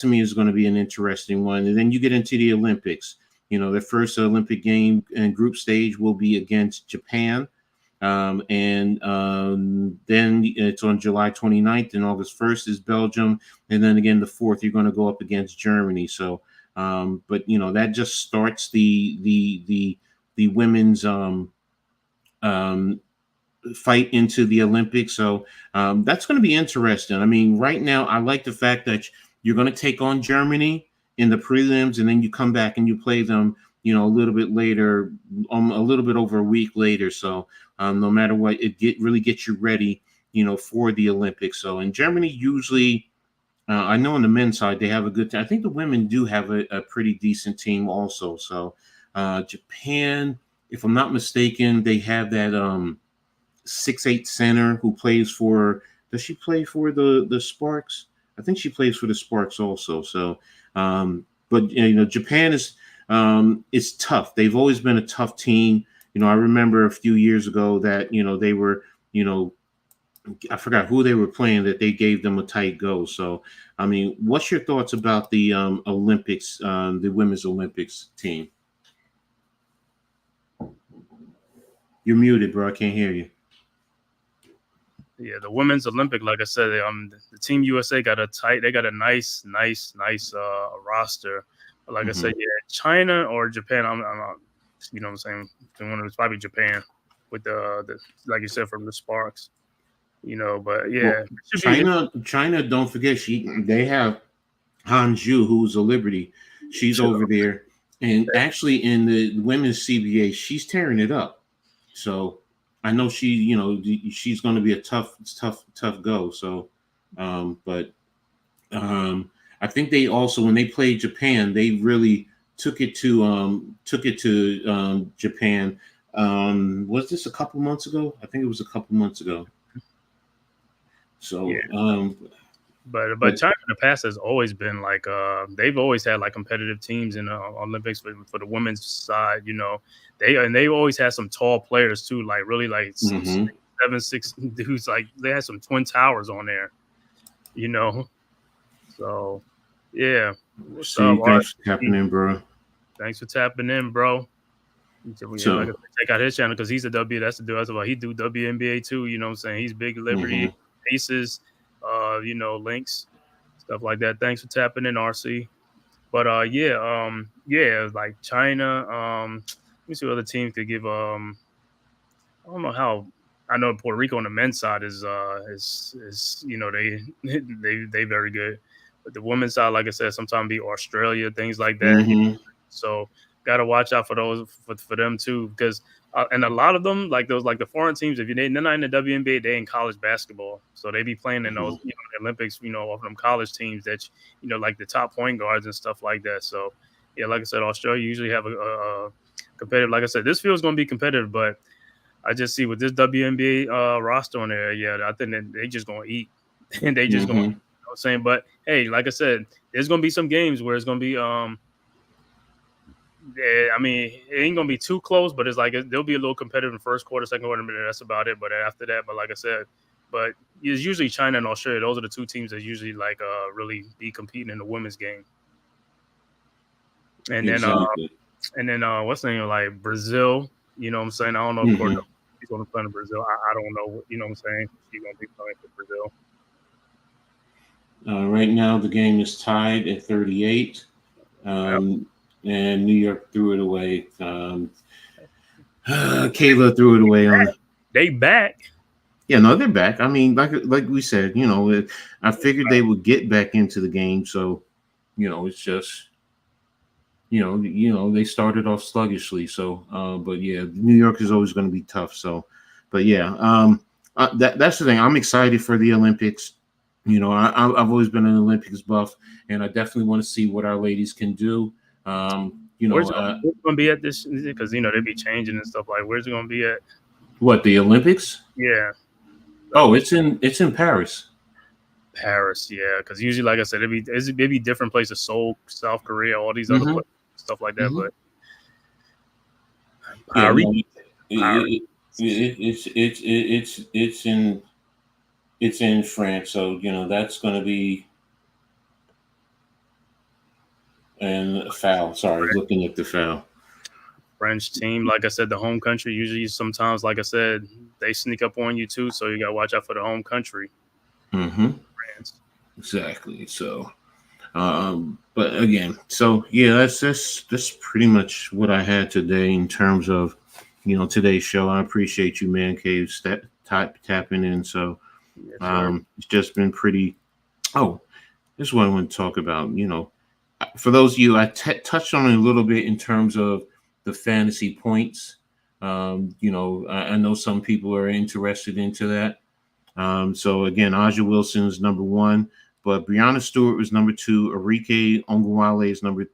to me is going to be an interesting one. And then you get into the Olympics. The first Olympic game and group stage will be against Japan. And then it's on July 29th, and August 1st is Belgium. And then again, the 4th, you're going to go up against Germany. So, but that just starts the women's um, fight into the Olympics. So that's going to be interesting. I mean, right now, I like the fact that you're going to take on Germany in the prelims, and then you come back and you play them, a little bit later, a little bit over a week later. So no matter what, really gets you ready, for the Olympics. So in Germany, usually, I know on the men's side they have a good team. I think the women do have a pretty decent team also. So Japan, if I'm not mistaken, they have that 6'8" center who plays for. Does she play for the Sparks? I think she plays for the Sparks also. So, but Japan is tough. They've always been a tough team. I remember a few years ago that they were I forgot who they were playing, that they gave them a tight go. So, I mean, what's your thoughts about the Olympics, the women's Olympics team? You're muted, bro. I can't hear you. Yeah, the women's Olympic, like I said, the Team USA got a nice roster. But like I said, yeah, China or Japan, I'm not, what I'm saying, it's probably Japan with the like you said, from the Sparks, but yeah. Well, China, don't forget, they have Hanju, who's a Liberty. She's over there. And actually in the women's CBA, she's tearing it up. So I know she's going to be a tough go. So, but I think they also, when they played Japan, they really took it to Japan. Was this a couple months ago? I think it was a couple months ago. So, yeah. But China in the past has always been like they've always had like competitive teams in the Olympics for the women's side. They always had some tall players too, like really like 7'6" dudes. Like they had some twin towers on there. So yeah. What's up? Thanks for tapping in, bro. Thanks for tapping in, bro. So, check out his channel because he's a that's the dude. That's about he do WNBA too. You know what I'm saying? He's big Liberty Aces. Links, stuff like that. Thanks for tapping in, RC. But like China. Let me see what other teams could give. I don't know how. I know Puerto Rico on the men's side is they very good, but the women's side, like I said, sometimes be Australia, things like that. So gotta watch out for those for them too, because and a lot of them, like those, like the foreign teams, if they're not in the WNBA, they're in college basketball, so they be playing in those the Olympics, of them college teams that like the top point guards and stuff like that. So yeah, like I said, Australia usually have a competitive. Like I said, this field's gonna be competitive, but I just see with this WNBA roster on there, yeah, I think that they just gonna eat and they just gonna. I'm saying, but hey, like I said, there's gonna be some games where it's gonna be I mean, it ain't gonna be too close, but it's like there'll be a little competitive in first quarter, second quarter, but that's about it. But after that, like I said, but it's usually China and Australia. Those are the two teams that usually like really be competing in the women's game. And then what's the name, like Brazil? You know what I'm saying? I don't know if she's gonna play in Brazil. I don't know. You know what I'm saying? She's gonna be playing for Brazil. Right now, the game is tied at 38. And New York threw it away. Kayla threw it away on. They back. Yeah, no, they're back. I mean, like we said, I figured they would get back into the game. So, it's just, they started off sluggishly. So, but yeah, New York is always going to be tough. So, but yeah, that's the thing. I'm excited for the Olympics. I've always been an Olympics buff, and I definitely want to see what our ladies can do. Where's it going to be at this? Because they be changing and stuff. Like, where's it going to be at? What, the Olympics? Yeah. Oh, it's in Paris. Paris, yeah. Because usually, like I said, it'd be different places: Seoul, South Korea, all these other places, stuff like that. But it's in France, so that's going to be. And foul. Sorry, looking at the foul. French team, like I said, the home country usually sometimes, like I said, they sneak up on you too. So you got to watch out for the home country. Mm-hmm. France. Exactly. So, but again, so yeah, that's pretty much what I had today in terms of, today's show. I appreciate you, Man-Cave, tapping in. So, Yes, sir. it's just been pretty. Oh, this is what I want to talk about. For those of you, I touched on it a little bit in terms of the fantasy points. I know some people are interested into that. So again, Aja Wilson is number one, but Brianna Stewart was number two. Arike Ongwale is number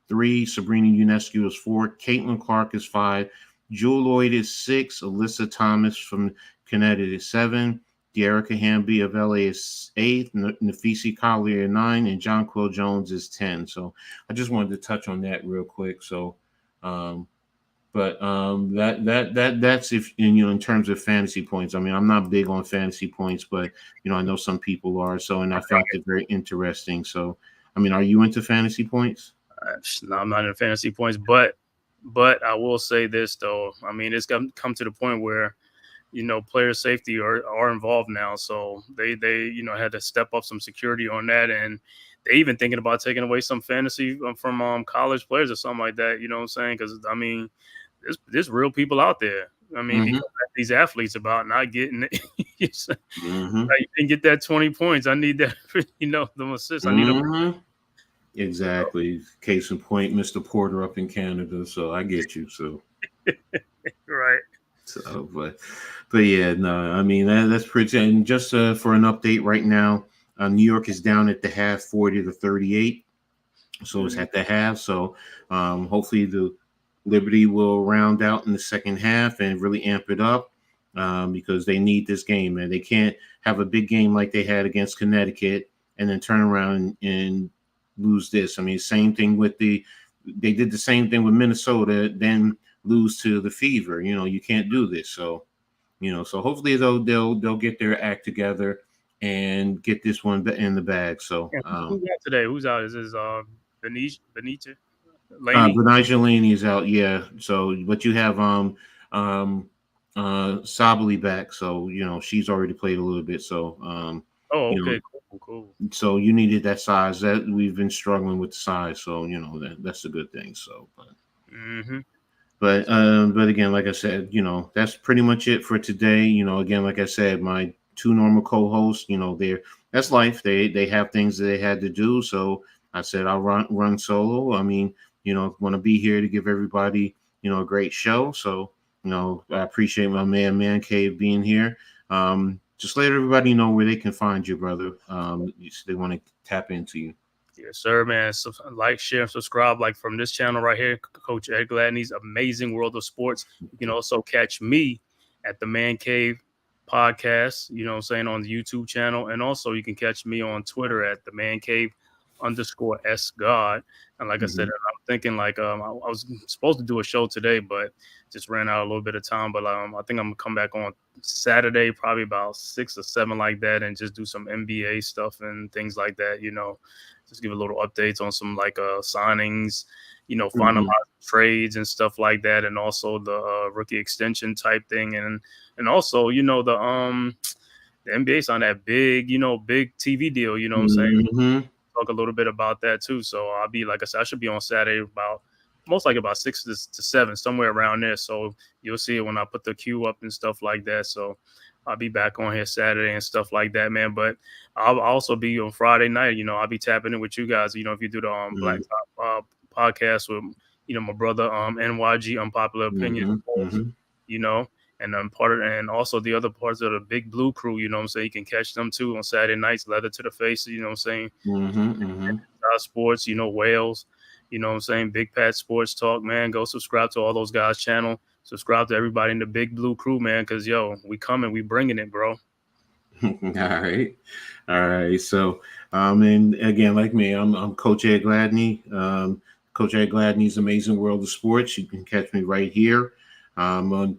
three. Sabrina Ionescu is four. Caitlin Clark is five. Jewel Lloyd is six. Alyssa Thomas from Connecticut is seven. Dearica Hamby of LA is eight. Nafisi Collier nine, and John Quill Jones is 10. So I just wanted to touch on that real quick. So, but that's if in terms of fantasy points. I mean, I'm not big on fantasy points, but I know some people are. So, and I found it very interesting. So, I mean, are you into fantasy points? No, I'm not in fantasy points, but I will say this though. I mean, it's come to the point where player safety are involved now, so they had to step up some security on that, and they even thinking about taking away some fantasy from college players or something like that. You know what I'm saying? Because I mean, there's real people out there. I mean, Mm-hmm. because these athletes about not getting it. Mm-hmm. You didn't get that 20 points. I need that. The assists. I need them. Mm-hmm. Exactly. Case in point, Mr. Porter up in Canada. So I get you. So, Right. but yeah, no, I mean that's pretty. And just for an update right now, New York is down at the half, 40-38. So it's at the half. So hopefully the Liberty will round out in the second half and really amp it up because they need this game, and they can't have a big game like they had against Connecticut and then turn around and lose this. I mean, same thing with they did the same thing with Minnesota, then lose to the Fever. You can't do this. So, so hopefully they'll get their act together and get this one in the bag. So, Yeah, who's out today? Who's out? Is this Benita Laney? Benijah Laney is out, yeah. So, but you have um Sabali back, so she's already played a little bit. So, Oh, you know, okay, cool. so you needed that size. That we've been struggling with the size, so that's a good thing. So, Mm-hmm. but again, like I said, that's pretty much it for today. Again, like I said, my two normal co-hosts, that's life. They have things that they had to do, so I said I'll run solo. I mean, want to be here to give everybody, a great show. So, I appreciate my Man-Cave being here. Just let everybody know where they can find you, brother. If they want to tap into you. Yes, sir, man. So, like, share, and subscribe. Like from this channel right here, Coach Ed Gladney's Amazing World of Sports. You can also catch me at the Man Cave podcast. On the YouTube channel, and also you can catch me on Twitter at the Man Cave _S God. And like I said, Mhm. I'm thinking like I was supposed to do a show today, but just ran out a little bit of time. But I think I'm gonna come back on Saturday, probably about 6 or 7 like that, and just do some NBA stuff and things like that. Just give a little updates on some like signings, finalize Mhm. trades and stuff like that, and also the rookie extension type thing, and also the NBA signed that big TV deal. You know what I'm saying? Mhm. Talk a little bit about that too. So I'll be like I said, I should be on Saturday about most like about 6 to 7, somewhere around there. So you'll see it when I put the queue up and stuff like that. So I'll be back on here Saturday and stuff like that, man. But I'll also be on Friday night. I'll be tapping in with you guys. If you do the Black Mhm. Top podcast with my brother NYG Unpopular Opinion, Mhm. Mhm. you know, and and also the other parts of the Big Blue crew, what I'm saying? You can catch them too on Saturday nights, Leather to the Face, what I'm saying? Mhm. Mhm. Sports, Wales, what I'm saying? Big Pat Sports Talk, man. Go subscribe to all those guys' channel. Subscribe to everybody in the Big Blue crew, man, because we coming, we bringing it, bro. All right. All right. So, and again, like me, I'm Coach Ed Gladney. Coach Ed Gladney's Amazing World of Sports. You can catch me right here. On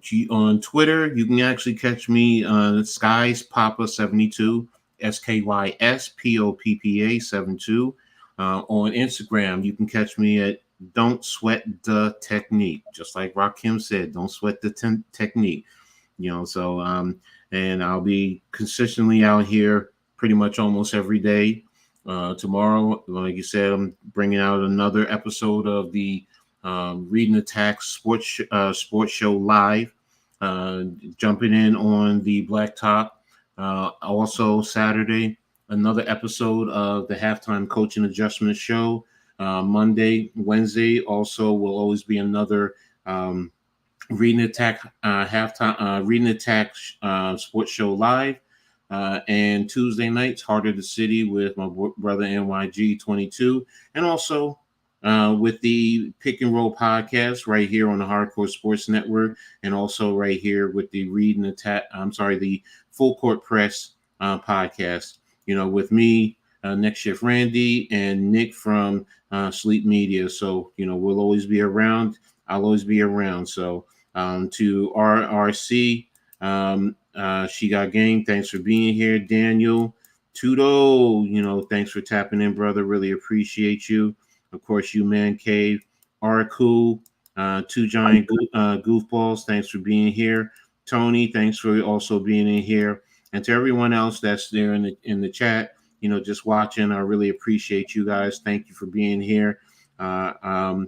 Twitter, you can actually catch me on Skies Papa 72, SKYSPOPPA 72. On Instagram, you can catch me at Don't Sweat the Technique. Just like Rakim said, don't sweat the technique. So and I'll be consistently out here pretty much almost every day. Tomorrow, like you said, I'm bringing out another episode of the Reading Attack Sports Show Live. Jumping in on the Blacktop. Also Saturday, another episode of the Halftime Coaching Adjustment Show. Monday, Wednesday, also will always be another Reading Attack Sports Show Live. And Tuesday nights, Heart of the City with my brother NYG22, and also with the Pick and Roll podcast right here on the Hardcore Sports Network, and also right here with the the Full Court Press podcast. With me, Next Shift Randy, and Nick from Sleep Media. So we'll always be around. I'll always be around. So to RRC. She Got Game, thanks for being here. Daniel Tudo, thanks for tapping in, brother. Really appreciate you. Of course, you Man-Cave, Araku, Two Giant Goofballs, thanks for being here. Tony, thanks for also being in here. And to everyone else that's there in the chat, just watching, I really appreciate you guys. Thank you for being here. I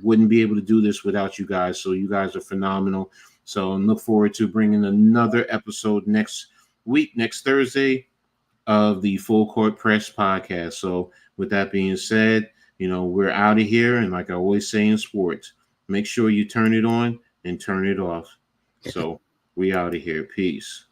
wouldn't be able to do this without you guys. So you guys are phenomenal. So I look forward to bringing another episode next week, next Thursday, of the Full Court Press podcast. So with that being said, we're out of here. And like I always say in sports, make sure you turn it on and turn it off. So we out of here. Peace.